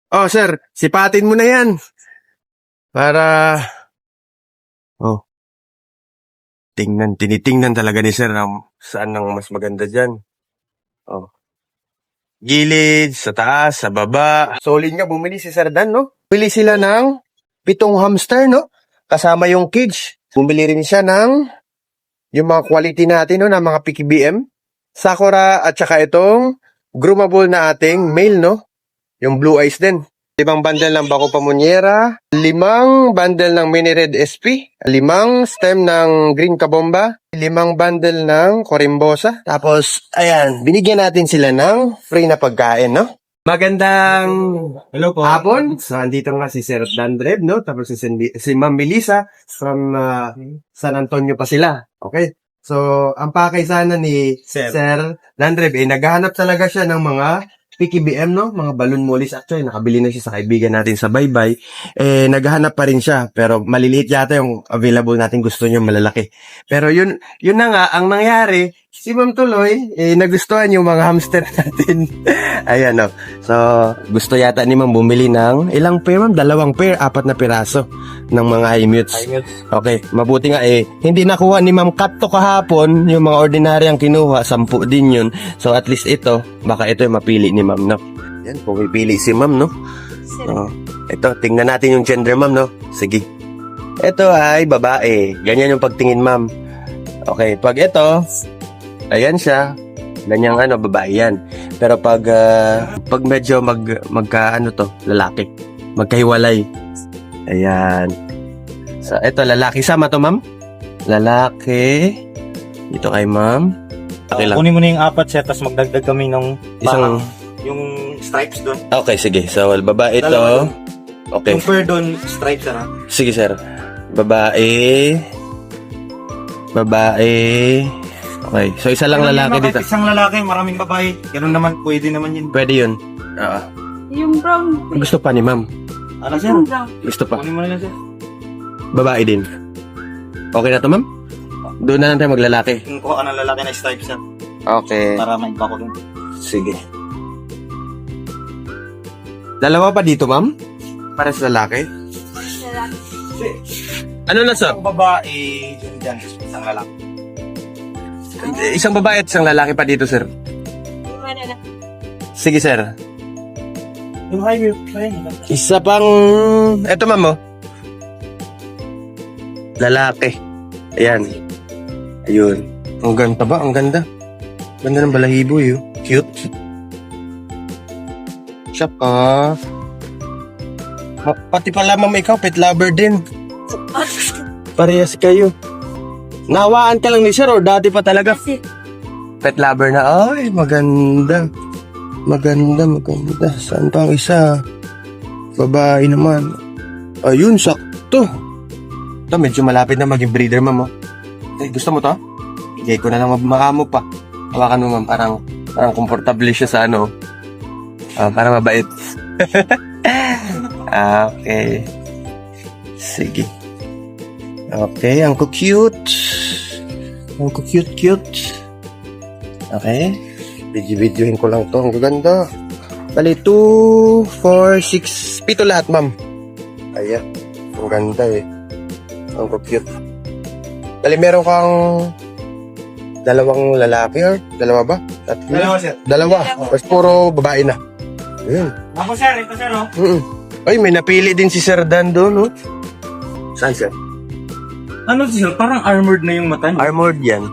Oh, sir, sipatin mo na yan. Para, oh, tinitingnan talaga ni sir saan ang mas maganda dyan. Oh. Gilid, sa taas, sa baba. Solid nga, bumili si Sir Dan, no? Bumili sila ng 7 hamster, no? Kasama yung cage. Bumili rin siya ng yung mga quality natin, no? Na mga PKBM. Sakura at saka itong groomable na ating male, no? Yung blue eyes din. 5 bundle ng Bako Pamunyera, 5 bundle ng Mini Red SP, 5 stem ng Green Kabomba, 5 bundle ng Corimbosa. Tapos, ayan, binigyan natin sila ng free na pagkain, no? Magandang Hello po. hapon. So, andito nga si Sir Dandreb, no? Tapos si Ma'am Melissa from San Antonio pa sila. Okay? So, ang pakay sana ni Sir Dandreb, naghahanap talaga siya ng mga PKBM, no? Mga balloon mollies. Actually, nakabili na siya sa kaibigan natin sa Bye-Bye. Naghahanap pa rin siya. Pero maliliit yata yung available natin. Gusto niya malalaki. Pero yun na nga, ang nangyari, si Ma'am Tuloy, nagustuhan yung mga hamster natin. Ayan, no? So, gusto yata ni Ma'am bumili ng ilang pair, Ma'am? 2 pair, 4 na piraso ng mga high-mutes. Okay, mabuti nga hindi nakuha ni Ma'am Kat to kahapon, yung mga ordinary ang kinuha, 10 din yun. So, at least ito, baka ito yung mapili ni Ma'am, no? Yan, pumipili si Ma'am, no? Ito, tingnan natin yung gender, Ma'am, no? Sige. Ito ay babae. Ganyan yung pagtingin, Ma'am. Okay, pag ito, ayan siya. Ganyang babae yan. Pero pag medyo lalaki. Magkahiwalay. Ayan. So, ito, lalaki. Sama to, Ma'am? Lalaki. Dito kay Ma'am. Okay lang. Kunin mo na yung 4 sir, tapos magdagdag kami ng Isang... yung stripes doon. Okay, sige. So, babae ito. Dalawa. Okay. Yung fur doon, stripes na. Sige, sir. Babae. Okay. So, isa lang lalaki dito. Isang lalaki, maraming babae. Ganun naman, pwede naman yun. Pwede yun. Yung brown. Gusto pa ni Ma'am. Ano sir? Yung brown. Gusto pa. Kunin mo na lang sir. Babae din. Okay na to, Ma'am? Doon na lang tayo maglalaki. Kung kuha ka ng lalaki na stripes sir, Okay. para maiba ko doon. Sige. Dalawa pa dito, Ma'am? Para sa lalaki? Ano na, sir? Isang babae, dyan, isang lalaki. Isang babae at isang lalaki pa dito, sir. Sige, sir. Yung highway, Isa pang... Eto, Ma'am, oh. Lalaki. Ayan. Ayun. Ang ganda ba? Ang ganda. Ganda ng balahibo, yun. Cute. Siya pa. Pati pala, Ma'am, ikaw, pet lover din. Parehas kayo. Nawaan ka lang ni Sir, or dati pa talaga? Pet lover na. Ay, maganda. Maganda. Saan pa ang isa? Babae naman. Ayun, sakto. Ito, medyo malapit na maging breeder, Ma'am. Oh. Gusto mo to? Bigay ko na lang maamo pa. Hawakan mo, Ma'am. Parang komportable siya sa para mabait. Okay. Sige. Okay, ang cute. Ang cute. Okay. Videoin ko lang to. Ang gaganda. Bali, 2, 4, 6, 7 lahat, Ma'am. Ayan. Ang ganda Ang cute. Bali, meron kang 2 lalaki or 2 ba? Tatlo? Dalawa sir. 2. Tapos puro babae na. Ayun. Ako sir, ito sir oh. Ay, may napili din si Sir Dan doon, no? Saan, sir? Ano sir, parang armored na yung mata niya. Armored yan.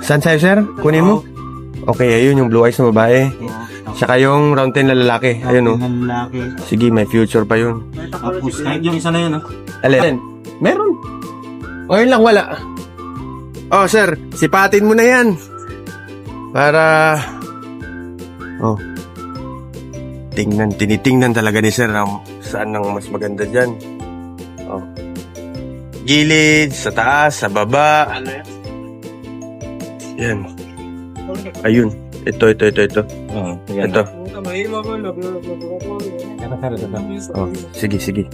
Saan sa'yo, sir? Kunin mo? Okay, ayun yung blue eyes na babae. Saka yung round 10 na lalaki. Ayun, no? Lalaki. Sige, may future pa yun. Tapos, kahit yung isa na yun oh. Alin? Meron. O, yun lang, wala. Oh, sir, sipatin mo na yan. Para... Oh. Tinitingnan talaga ni Sir saan ang mas maganda dyan. Oh. Gilid, sa taas, sa baba. Ano yan? Yan. Ayun. Ito. Oo. Ito. Oh, sige.